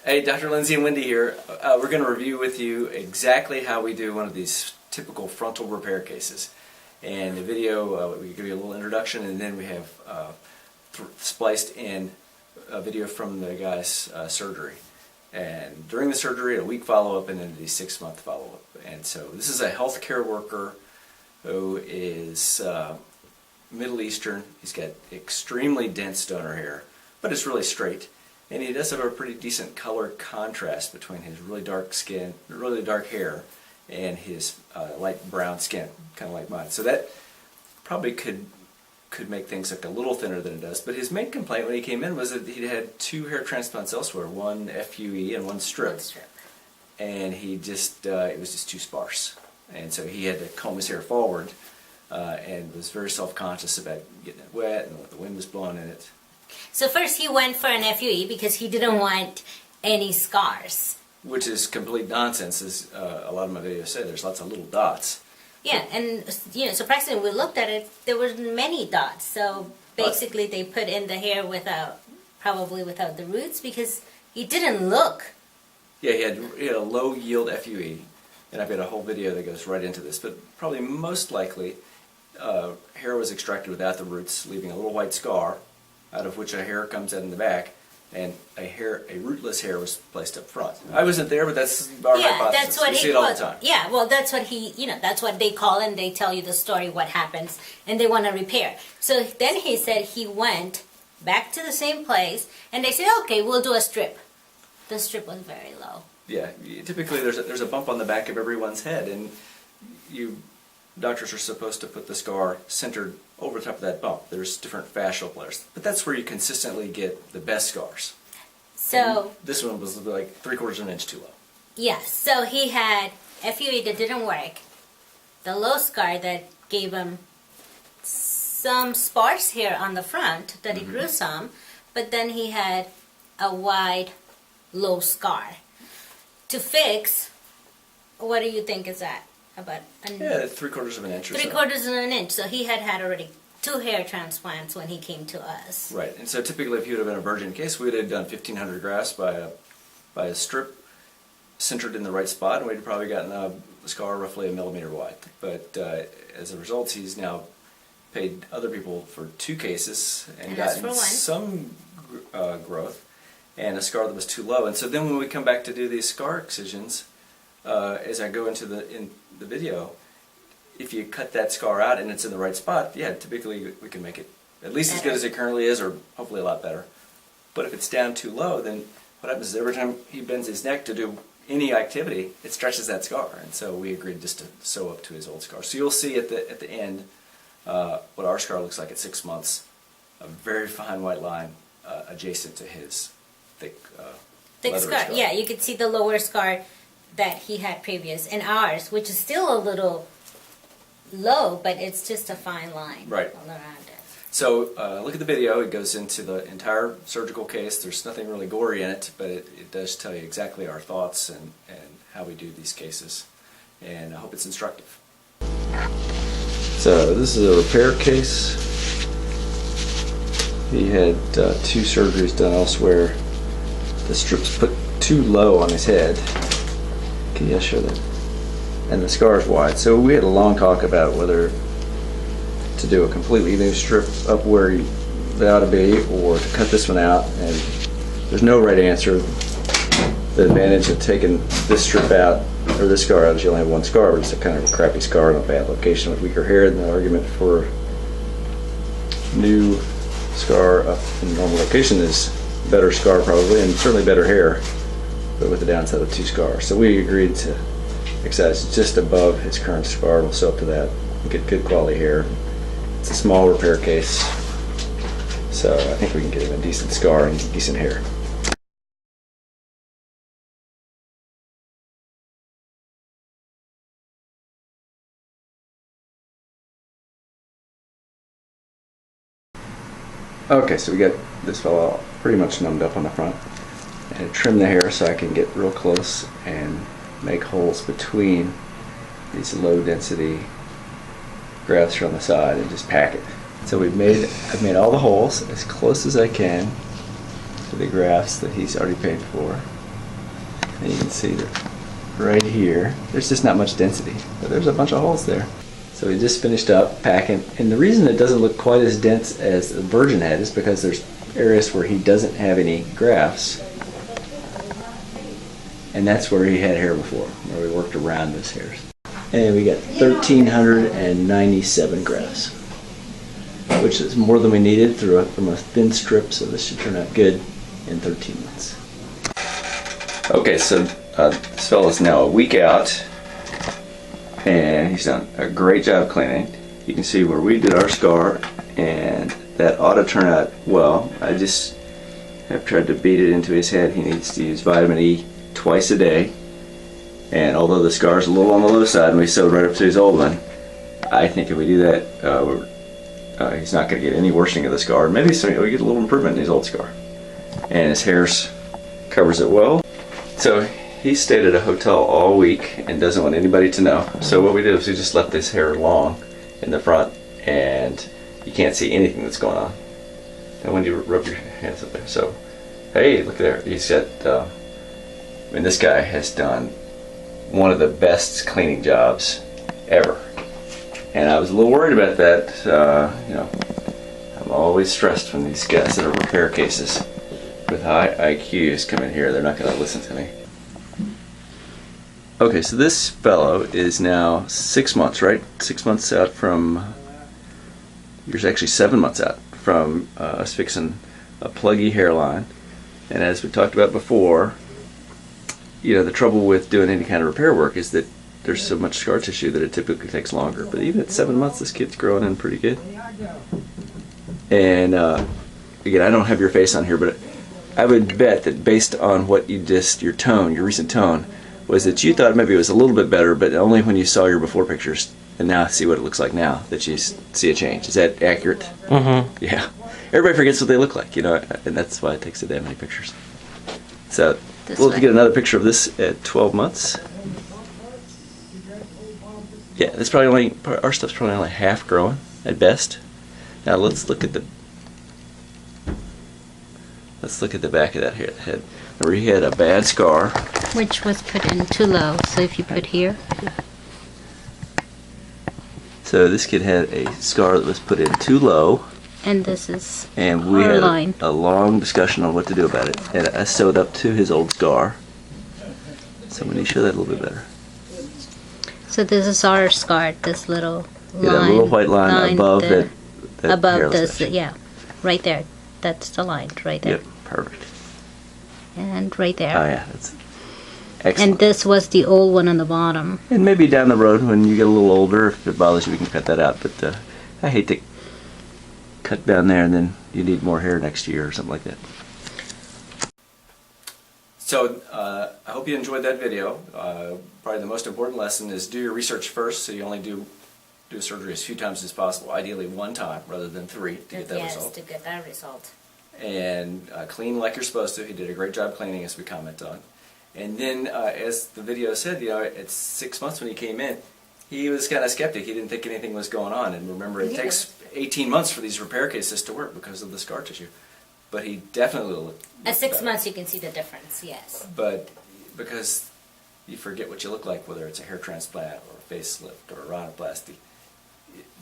Hey, Dr. Lindsey and Wendy here. We're going to review with you exactly how we do one of these typical frontal repair cases. And the video, we give you a little introduction, and then we have spliced in a video from the guy's surgery. And during the surgery, a week follow-up, and then the 6-month follow-up. And so this is a healthcare worker who is Middle Eastern. He's got extremely dense donor hair, but it's really straight. And he does have a pretty decent color contrast between his really dark skin, really dark hair, and his light brown skin, kind of like mine. So that probably could make things look a little thinner than it does. But his main complaint when he came in was that he'd had 2 hair transplants elsewhere, one FUE and one strip. And he just, it was just too sparse. And so he had to comb his hair forward and was very self-conscious about getting it wet and the wind was blowing in it. So first he went for an FUE because he didn't want any scars. Which is complete nonsense, as a lot of my videos say. There's lots of little dots. Yeah, and surprisingly, we looked at it, there were many dots. So basically they put in the hair probably without the roots, because he didn't look. Yeah, he had a low yield FUE, and I've got a whole video that goes right into this, but probably most likely hair was extracted without the roots, leaving a little white scar, out of which a hair comes out in the back, and a rootless hair was placed up front. I wasn't there, but that's our hypothesis. That's what we see it all the time. Yeah, well, that's what that's what they call, and they tell you the story, what happens, and they want to repair. So then he said he went back to the same place, and they said, okay, we'll do a strip. The strip was very low. Yeah, typically there's a bump on the back of everyone's head, and doctors are supposed to put the scar centered over the top of that bump. There's different fascial layers, but that's where you consistently get the best scars. So and this one was like 3/4 of an inch too low. Yeah, so he had FUE that didn't work, the low scar that gave him some sparse hair on the front that he grew some, but then he had a wide, low scar. To fix, what do you think is that? About 3/4 of an inch or so. 3/4 of an inch. So he had already 2 hair transplants when he came to us. Right, and so typically if he would have been a virgin case, we would have done 1,500 grafts by a strip centered in the right spot, and we'd have probably gotten a scar roughly 1 millimeter wide. But as a result, he's now paid other people for 2 cases and gotten some growth and a scar that was too low. And so then when we come back to do these scar excisions, as I go into the video, if you cut that scar out and it's in the right spot, yeah, typically we can make it at least as good as it currently is, or hopefully a lot better. But if it's down too low, then what happens is every time he bends his neck to do any activity, it stretches that scar. And so we agreed just to sew up to his old scar. So you'll see at the end what our scar looks like at 6 months, a very fine white line adjacent to his thick scar. Yeah, you could see the lower scar that he had previous, and ours, which is still a little low, but it's just a fine line all around it. So look at the video. It goes into the entire surgical case. There's nothing really gory in it, but it does tell you exactly our thoughts and how we do these cases, and I hope it's instructive. So this is a repair case. He had 2 surgeries done elsewhere. The strips put too low on his head. Can you show that? And the scar is wide. So we had a long talk about whether to do a completely new strip up where they ought to be, or to cut this one out. And there's no right answer. The advantage of taking this strip out, or this scar out, is you only have 1 scar, but it's a kind of a crappy scar in a bad location with weaker hair. And the argument for new scar up in the normal location is better scar probably, and certainly better hair, but with the downside of 2 scars. So we agreed to excise just above his current scar. We'll sew up to that and get good quality hair. It's a small repair case, so I think we can get him a decent scar and decent hair. Okay, so we got this fellow pretty much numbed up on the front. And trim the hair so I can get real close and make holes between these low density grafts on the side and just pack it. So I've made all the holes as close as I can to the grafts that he's already paid for. And you can see that right here, there's just not much density, but there's a bunch of holes there. So we just finished up packing, and the reason it doesn't look quite as dense as the virgin head is because there's areas where he doesn't have any grafts, and that's where he had hair before, where we worked around those hairs. And we got 1,397 grafts, which is more than we needed from a thin strip, so this should turn out good in 13 months. Okay, so this fellow's now a week out, and he's done a great job cleaning. You can see where we did our scar, and that ought to turn out well. I just have tried to beat it into his head. He needs to use vitamin E twice a day, and although the scar's a little on the low side and we sewed right up to his old one, I think if we do that, he's not going to get any worsening of the scar. Maybe we get a little improvement in his old scar, and his hair covers it well. So he stayed at a hotel all week and doesn't want anybody to know. So what we did is we just left his hair long in the front, and you can't see anything that's going on. And when you rub your hands up there, so hey, look there. He's got. I mean, this guy has done one of the best cleaning jobs ever, and I was a little worried about that. You know, I'm always stressed when these guys that are repair cases with high IQs come in here. They're not going to listen to me. Okay, so this fellow is now 6 months, right? 6 months out from, you're actually 7 months out from us fixing a pluggy hairline. And as we talked about before, you know, the trouble with doing any kind of repair work is that there's so much scar tissue that it typically takes longer. But even at 7 months, this kid's growing in pretty good. And again, I don't have your face on here, but I would bet that based on what you just, your tone, your recent tone, was that you thought maybe it was a little bit better, but only when you saw your before pictures and now see what it looks like now that you see a change. Is that accurate? Mm-hmm. Yeah. Everybody forgets what they look like, you know, and that's why it takes so damn many pictures. So we'll get another picture of this at 12 months. Yeah, it's probably our stuff's probably only half growing at best. Now let's look at the back of that head. Remember, he had a bad scar, Which was put in too low. So if you put here, so this kid had a scar that was put in too low, and this is and we had hairline. a long discussion on what to do about it. And I sewed up to his old scar. So when you show that a little bit better. So this is our scar. This little line. Yeah, that little white line above the- that above hairless this, section. yeah, right there. That's the line right there. Yep, perfect. And right there. Oh yeah, that's excellent. And this was the old one on the bottom. And maybe down the road when you get a little older, if it bothers you, we can cut that out. But I hate to cut down there and then you need more hair next year or something like that. So I hope you enjoyed that video. Probably the most important lesson is do your research first, so you only do surgery as few times as possible, ideally one time rather than 3 to get that result. to get that result. And clean like you're supposed to. He did a great job cleaning, as we commented on. And then, as the video said, you know, at 6 months when he came in, he was kind of skeptic. He didn't think anything was going on. And remember, it takes 18 months for these repair cases to work because of the scar tissue. But he definitely looked At 6 better. months, you can see the difference. Yes. But because you forget what you look like, whether it's a hair transplant or a facelift or a rhinoplasty,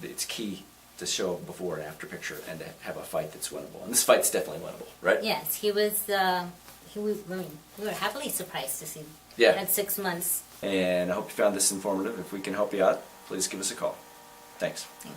it's key to show a before and after picture and to have a fight that's winnable. And this fight's definitely winnable, right? Yes, he was. We were happily surprised to see. Yeah. At 6 months. And I hope you found this informative. If we can help you out, please give us a call. Thanks. Yeah.